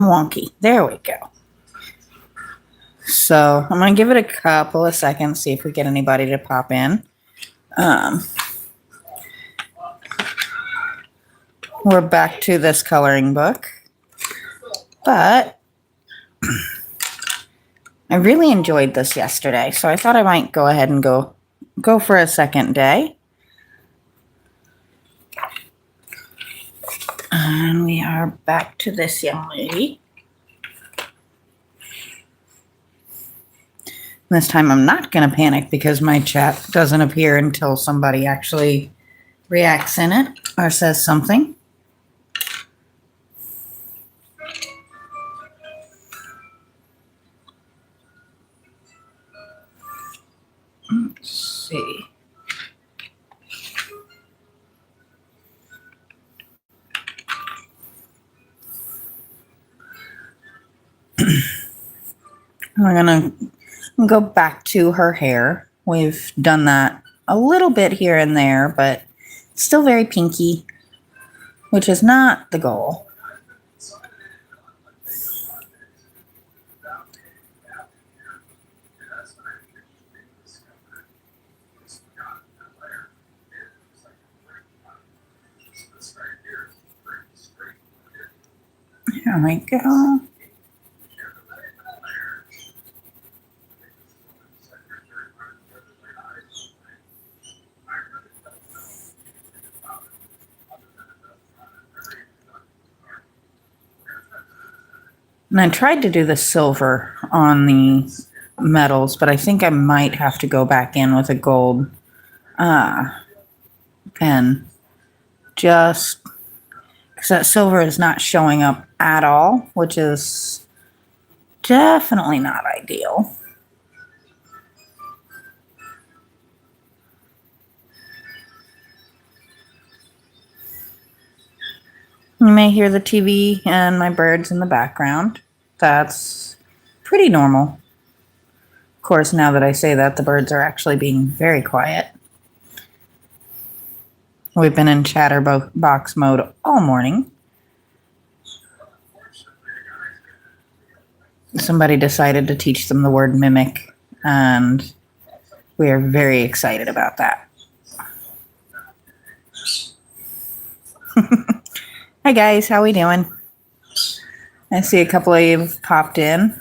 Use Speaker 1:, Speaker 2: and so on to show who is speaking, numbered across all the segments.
Speaker 1: wonky. There we go. So I'm going to give it a couple of seconds, see if we get anybody to pop in. We're back to this coloring book, but I really enjoyed this yesterday, so I thought I might go ahead and go for a second day. And we are back to this young lady. This time I'm not going to panic because my chat doesn't appear until somebody actually reacts in it or says something. Let's see. We're going to go back to her hair. We've done that a little bit here and there, but still very pinky, which is not the goal. Here we go. And I tried to do the silver on the metals, but I think I might have to go back in with a gold pen. Just because that silver is not showing up at all, which is definitely not ideal. You may hear the TV and my birds in the background. That's pretty normal. Of course, now that I say that, the birds are actually being very quiet. We've been in chatterbox mode all morning. Somebody decided to teach them the word mimic, and we are very excited about that. Hi guys, how we doing? I see a couple of you popped in.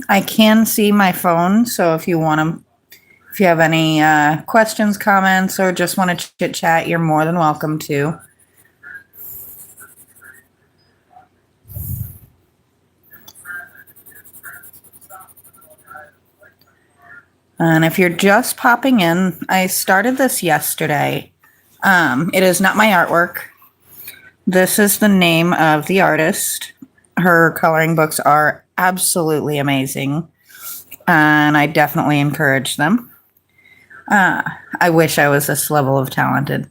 Speaker 1: I can see my phone, so if you have any questions, comments, or just want to chit chat, you're more than welcome to. And if you're just popping in, I started this yesterday. It is not my artwork. This is the name of the artist. Her coloring books are absolutely amazing, and I definitely encourage them. I wish I was this level of talented.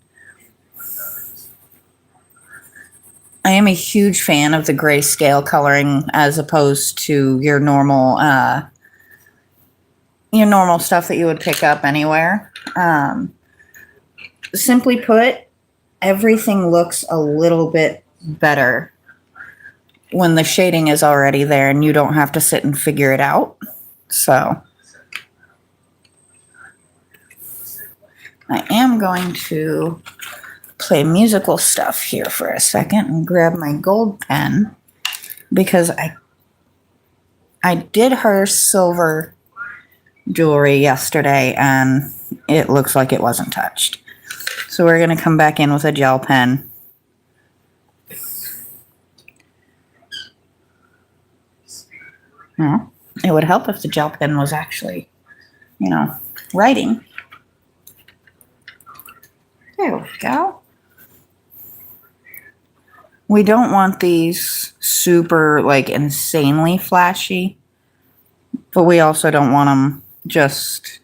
Speaker 1: I am a huge fan of the grayscale coloring as opposed to your normal stuff that you would pick up anywhere. Simply put, everything looks a little bit better when the shading is already there and you don't have to sit and figure it out. So I am going to play musical stuff here for a second and grab my gold pen because I did her silver jewelry yesterday and it looks like it wasn't touched. So we're going to come back in with a gel pen. Well, it would help if the gel pen was actually, writing. There we go. We don't want these super, insanely flashy, but we also don't want them just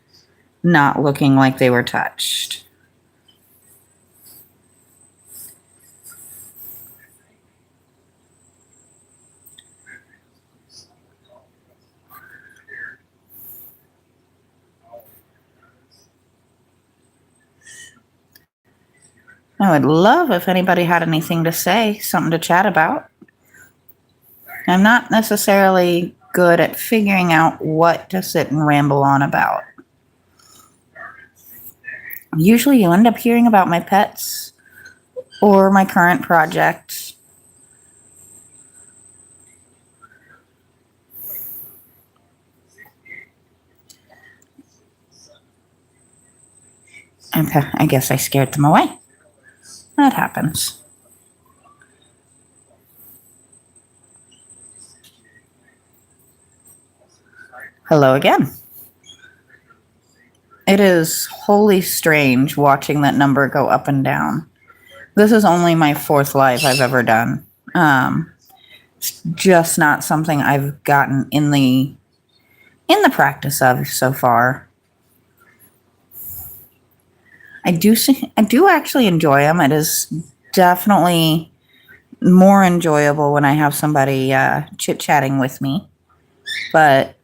Speaker 1: not looking like they were touched. I would love if anybody had anything to say, something to chat about. I'm not necessarily good at figuring out what to sit and ramble on about. Usually you end up hearing about my pets or my current project. Okay, I guess I scared them away. That happens. Hello again. It is wholly strange watching that number go up and down. This is only my 4th live I've ever done. It's just not something I've gotten in the practice of so far. I do actually enjoy them. It is definitely more enjoyable when I have somebody chit-chatting with me. But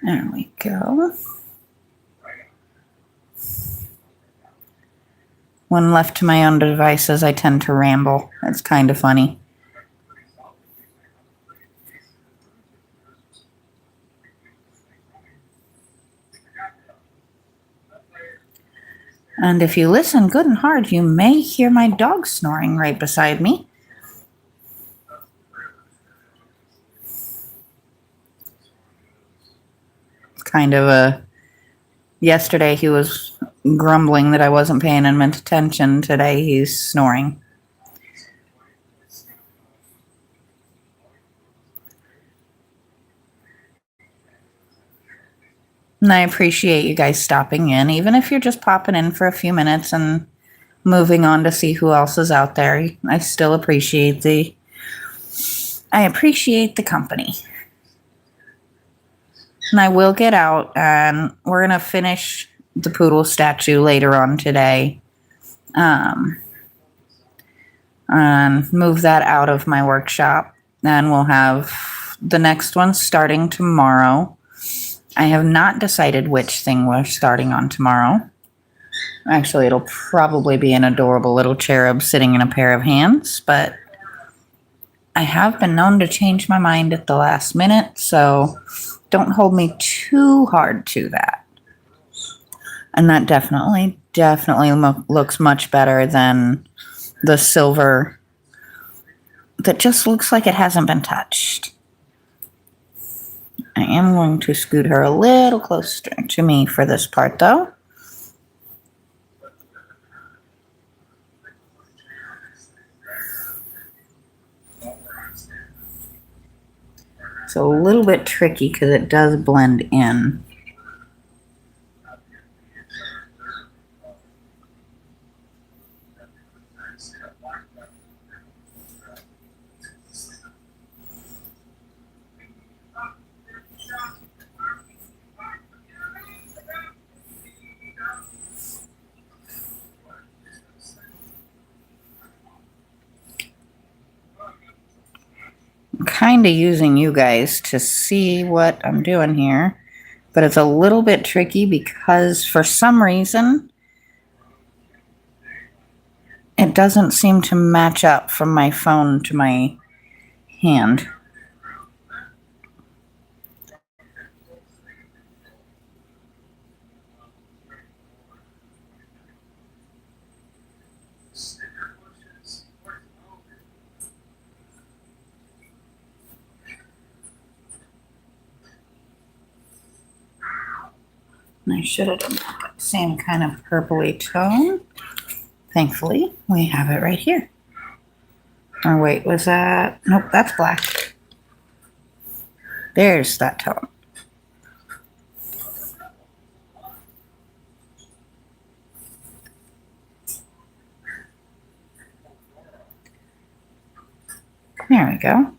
Speaker 1: there we go. When left to my own devices, I tend to ramble. It's kind of funny. And if you listen good and hard, you may hear my dog snoring right beside me. Kind of yesterday he was grumbling that I wasn't paying him attention. Today he's snoring. And I appreciate you guys stopping in, even if you're just popping in for a few minutes and moving on to see who else is out there. I still appreciate the company. And I will get out, and we're going to finish the poodle statue later on today. And move that out of my workshop. And we'll have the next one starting tomorrow. I have not decided which thing we're starting on tomorrow. Actually, it'll probably be an adorable little cherub sitting in a pair of hands, but I have been known to change my mind at the last minute, so don't hold me too hard to that. And that definitely looks much better than the silver that just looks like it hasn't been touched. I am going to scoot her a little closer to me for this part, though. It's a little bit tricky because it does blend in. Kind of using you guys to see what I'm doing here, but it's a little bit tricky because for some reason it doesn't seem to match up from my phone to my hand. And I should have done the same kind of purpley tone. Thankfully, we have it right here. Or wait, was that? Nope, that's black. There's that tone. There we go.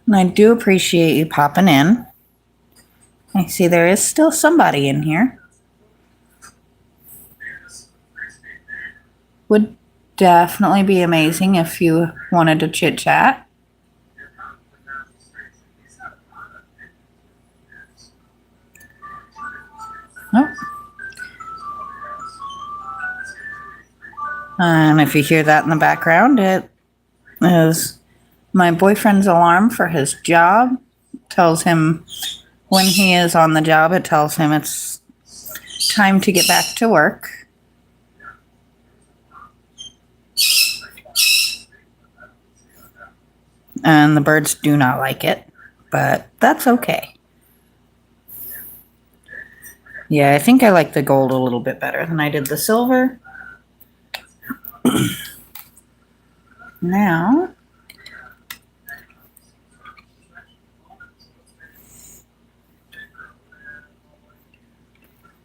Speaker 1: And I do appreciate you popping in. I see there is still somebody in here. definitely be amazing if you wanted to chit chat. Oh. And if you hear that in the background, it is my boyfriend's alarm for his job. Tells him when he is on the job, it tells him it's time to get back to work. And the birds do not like it, but that's okay. Yeah, I think I like the gold a little bit better than I did the silver. Now,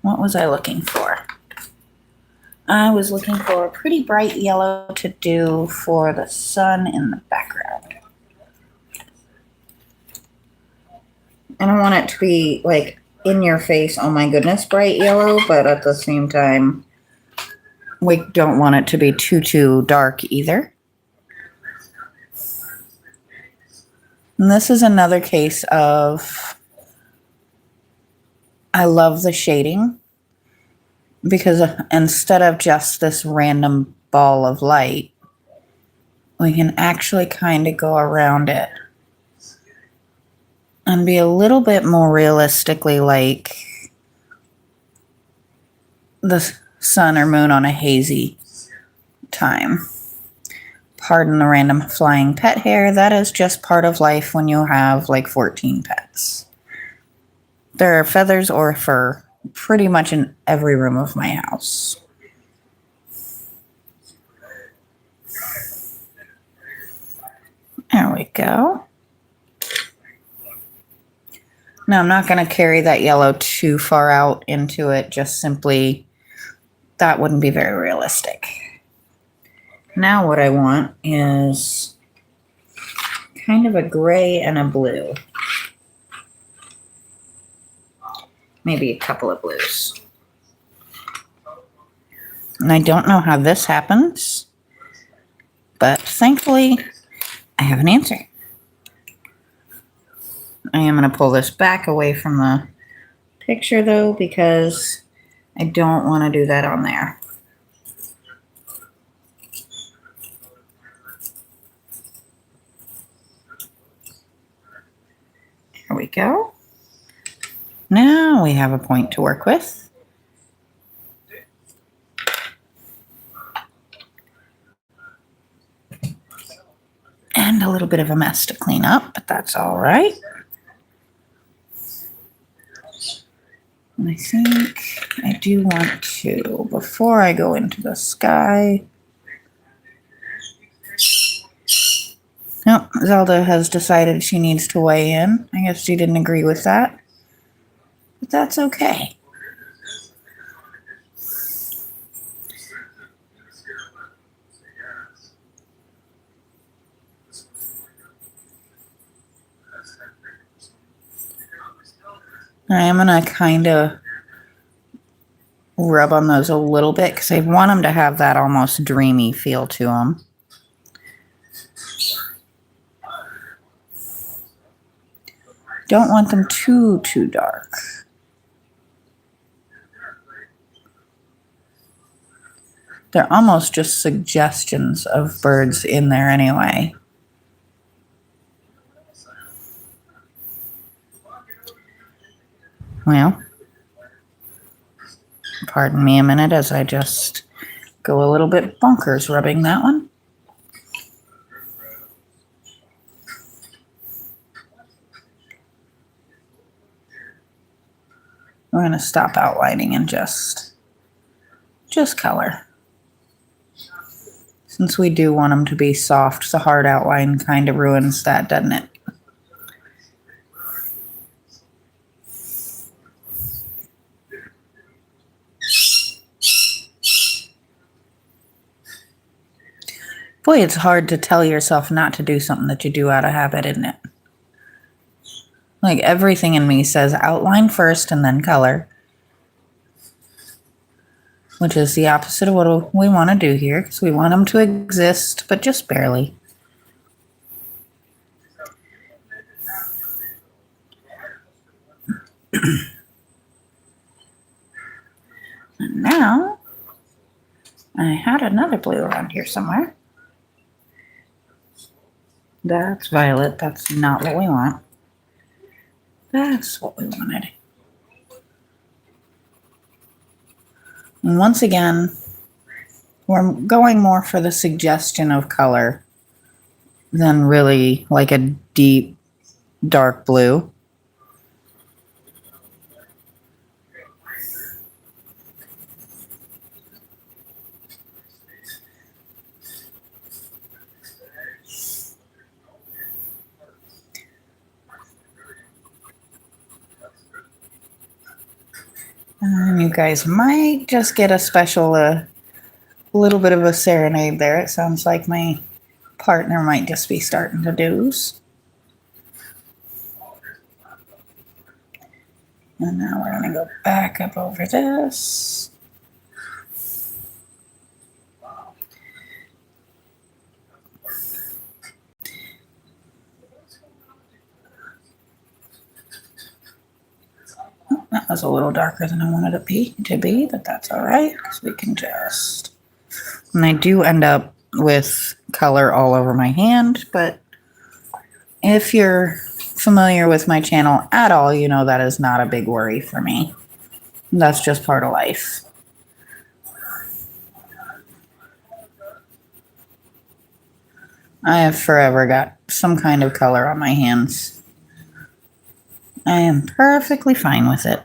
Speaker 1: what was I looking for? I was looking for a pretty bright yellow to do for the sun in the background. I don't want it to be like in your face, oh my goodness, bright yellow, but at the same time, we don't want it to be too dark either. And this is another case of I love the shading because instead of just this random ball of light, we can actually kind of go around it and be a little bit more realistically like the sun or moon on a hazy time. Pardon the random flying pet hair. That is just part of life when you have like 14 pets. There are feathers or fur pretty much in every room of my house. There we go. Now I'm not going to carry that yellow too far out into it, just simply that wouldn't be very realistic. Now what I want is kind of a gray and a blue. Maybe a couple of blues. And I don't know how this happens, but thankfully I have an answer. I am going to pull this back away from the picture though, because I don't want to do that on there. There we go. Now we have a point to work with. And a little bit of a mess to clean up, but that's all right. And I think I do want to, before I go into the sky. Nope, Zelda has decided she needs to weigh in. I guess she didn't agree with that. But that's okay. I am going to kind of rub on those a little bit because I want them to have that almost dreamy feel to them. Don't want them too dark. They're almost just suggestions of birds in there anyway. Well, pardon me a minute as I just go a little bit bonkers rubbing that one. We're going to stop outlining and just color. Since we do want them to be soft, the hard outline kind of ruins that, doesn't it? Boy, it's hard to tell yourself not to do something that you do out of habit, isn't it? Like everything in me says outline first and then color. which is the opposite of what we want to do here, because we want them to exist, but just barely. And now, I had another blue around here somewhere. That's violet. That's not what we want. That's what we wanted. And once again, we're going more for the suggestion of color than really like a deep, dark blue. And you guys might just get a special, little bit of a serenade there. It sounds like my partner might just be starting to doze. And now we're going to go back up over this. That was a little darker than I wanted it to be, but that's all right, because we can just... And I do end up with color all over my hand, but if you're familiar with my channel at all, you know that is not a big worry for me. That's just part of life. I have forever got some kind of color on my hands. I am perfectly fine with it.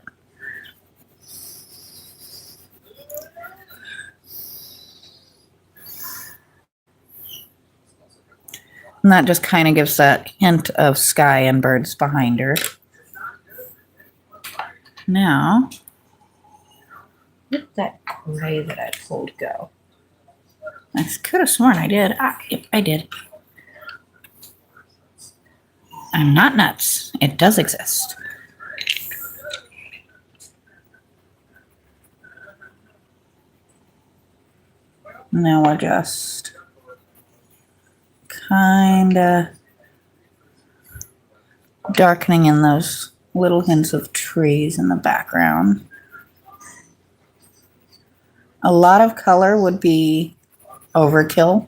Speaker 1: And that just kind of gives that hint of sky and birds behind her. Now, where'd that gray that I pulled go? I could have sworn I did. Yep, I did. I'm not nuts. It does exist. Now we're just kind of darkening in those little hints of trees in the background. A lot of color would be overkill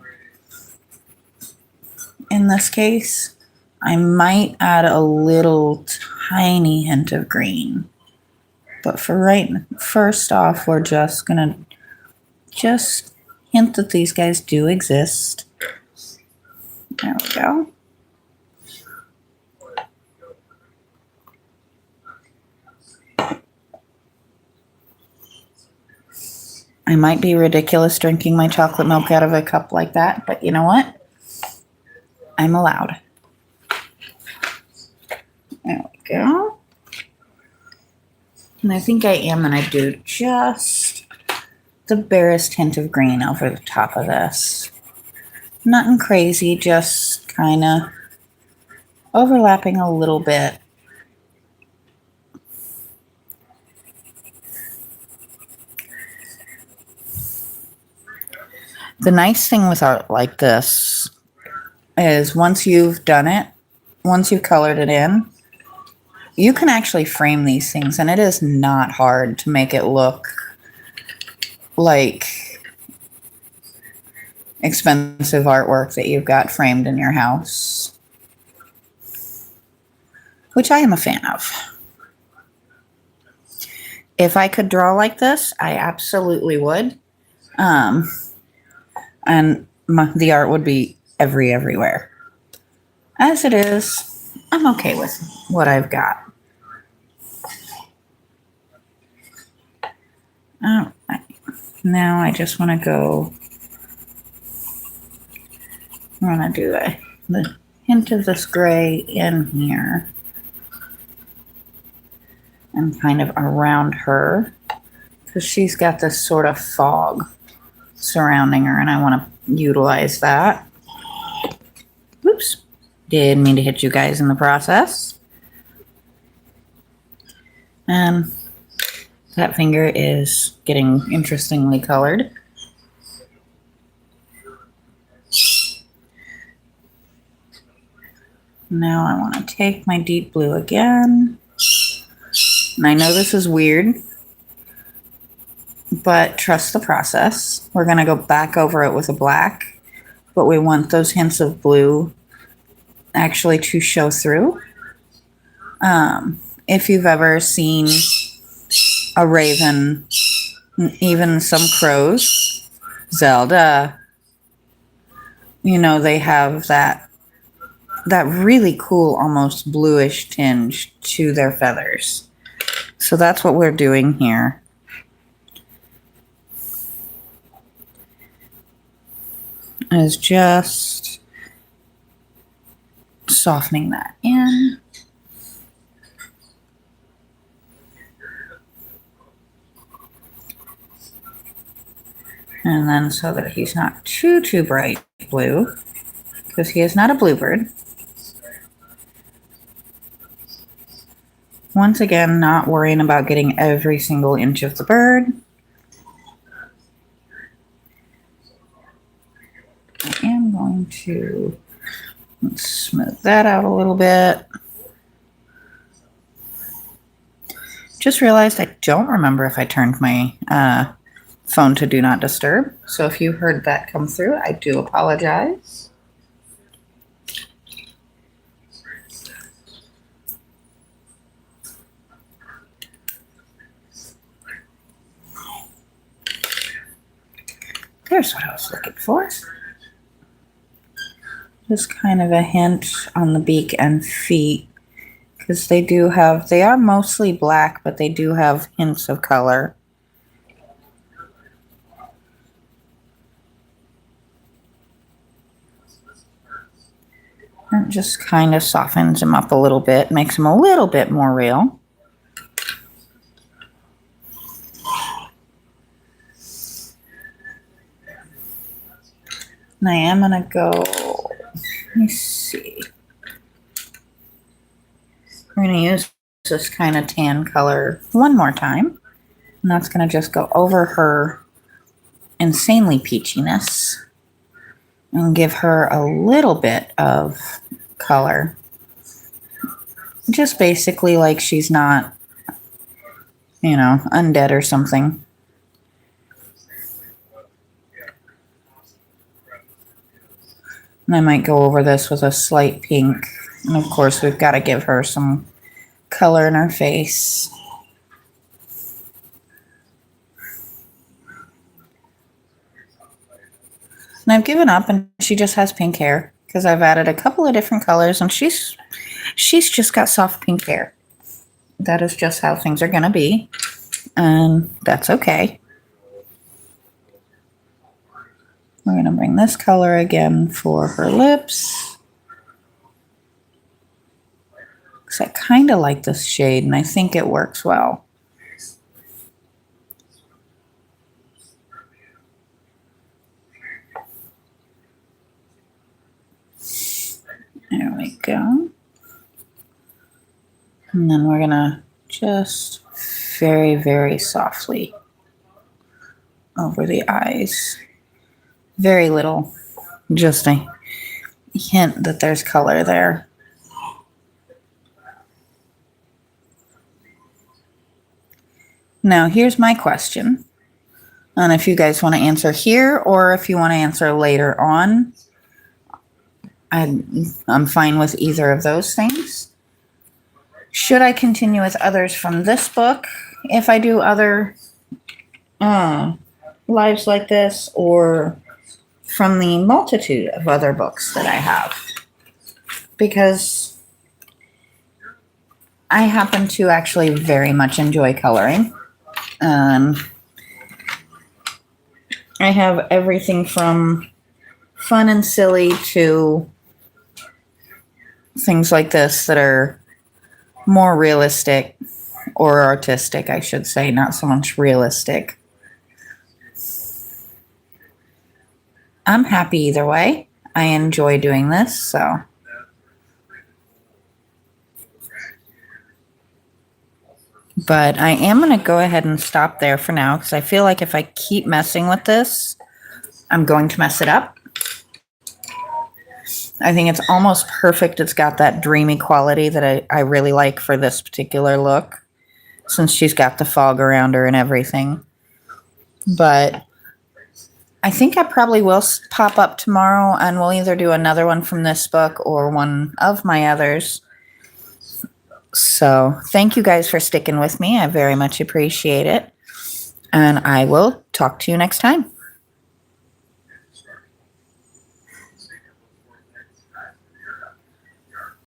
Speaker 1: in this case. I might add a little tiny hint of green. But for first off, we're just going to just hint that these guys do exist. There we go. I might be ridiculous drinking my chocolate milk out of a cup like that, but you know what? I'm allowed. There we go. And I think I am going to do just the barest hint of green over the top of this. Nothing crazy, just kind of overlapping a little bit. The nice thing with art like this is once you've done it, once you've colored it in, you can actually frame these things, and it is not hard to make it look like expensive artwork that you've got framed in your house, which I am a fan of. If I could draw like this, I absolutely would. And the art would be everywhere. As it is, I'm okay with what I've got. All right. Now I just want to go. I'm going to do the hint of this gray in here and kind of around her, because she's got this sort of fog surrounding her, and I want to utilize that. Oops. Didn't mean to hit you guys in the process. And That finger is getting interestingly colored. Now I want to take my deep blue again. And I know this is weird, but trust the process. We're going to go back over it with a black, but we want those hints of blue actually to show through. If you've ever seen a raven, even some crows, Zelda, you know, they have that really cool, almost bluish tinge to their feathers. So that's what we're doing here. Is just softening that in. And then so that he's not too bright blue, because he is not a bluebird. Once again, not worrying about getting every single inch of the bird. I am going to smooth that out a little bit. Just realized I don't remember if I turned my phone to do not disturb. So if you heard that come through, I do apologize. There's what I was looking for. Just kind of a hint on the beak and feet, because they are mostly black, but they do have hints of color. And it just kind of softens him up a little bit, makes him a little bit more real. And I am going to go, let me see. We're going to use this kind of tan color one more time. And that's going to just go over her insanely peachiness and give her a little bit of color. Just basically like she's not, you know, undead or something. And I might go over this with a slight pink. And of course, we've got to give her some color in her face. And I've given up, and she just has pink hair because I've added a couple of different colors, and she's just got soft pink hair. That is just how things are going to be, and that's okay. We're going to bring this color again for her lips. Because I kind of like this shade, and I think it works well. There we go. And then we're going to just very, very softly over the eyes. Very little, just a hint that there's color there. Now, here's my question. And if you guys want to answer here or if you want to answer later on, I'm fine with either of those things. Should I continue with others from this book if I do other lives like this, or from the multitude of other books that I have? Because I happen to actually very much enjoy coloring. I have everything from fun and silly to things like this that are more realistic, or artistic, I should say, not so much realistic. I'm happy either way. I enjoy doing this, so. But I am going to go ahead and stop there for now because I feel like if I keep messing with this, I'm going to mess it up. I think it's almost perfect. It's got that dreamy quality that I really like for this particular look, since she's got the fog around her and everything. But I think I probably will pop up tomorrow and we'll either do another one from this book or one of my others. So thank you guys for sticking with me. I very much appreciate it. And I will talk to you next time.